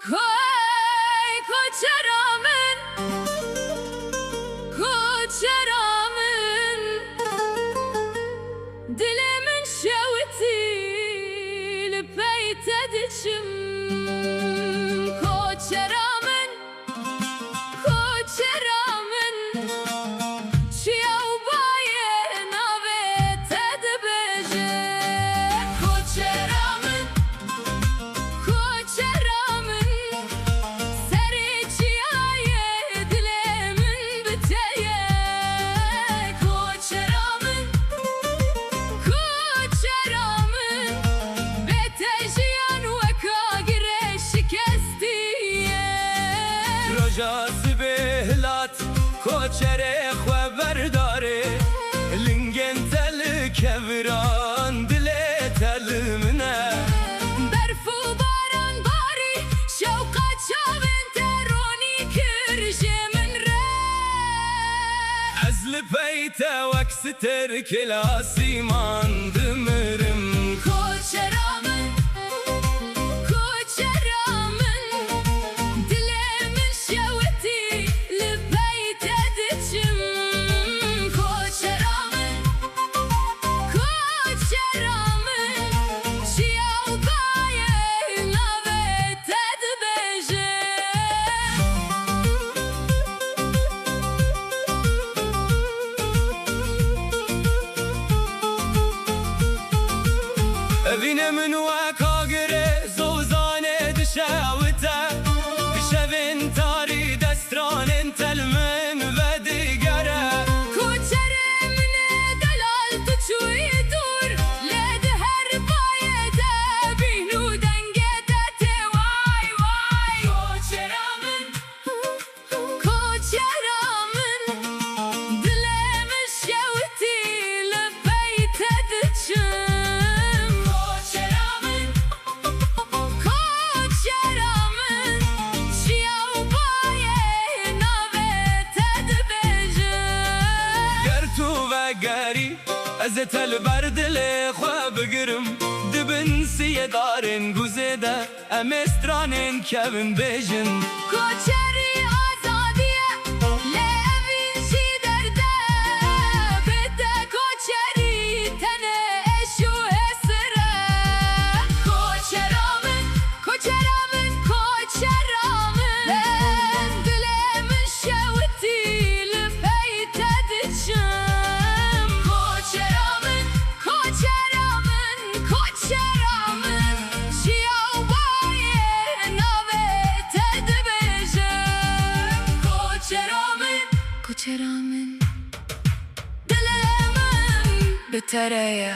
Koy koçeramın, koçeramın, dilimin şevti lüpeyte diçim. Koçeramın, koçeramın, şiyav baye navet edbeje. Koçeramın, koçeramın, seri çiyaye dilimin biteye. Koçeramın, koçeramın, betejiyan veka gire şikestiye. Rojası behlat koçere xweberdare lingen tel kevran dile telmine. Berfu baran bari şevqa çavin teroni kirje min re. Ez li peyte vekster kilasiman dimirim. Koçeramın, koçeramın, dilimin şevti lübeyte diçim. Koçeramın, koçeramın, şiyav baye navet edbeje. Evine min veka gire zozane dişevte dişevin tari destranin telmin ve digere. Koçerimne delal tuçuy dur, led her bayede bihnu dengede te vay vay. Koçeramın, koçeramın, dilimin şevti lübeyte diçim. Koçeramın, koçeramın, şiyav baye navet edbeje. گر تو و گری از تل بردل خواه بگرم دبن سیه دارن گوزه ده امسترانن کبن بیجن. کوچری آزادیه لevin شی درده بده کوچری تنه اشو اسره. کوچرامن، کوچرامن، کوچرامن، دلیمن شوتی لپیت diçim. Koçeramın, koçeramın, koçeramın, şiyav baye navet edbeje. Koçeramın, koçeramın, dilimin bitereye.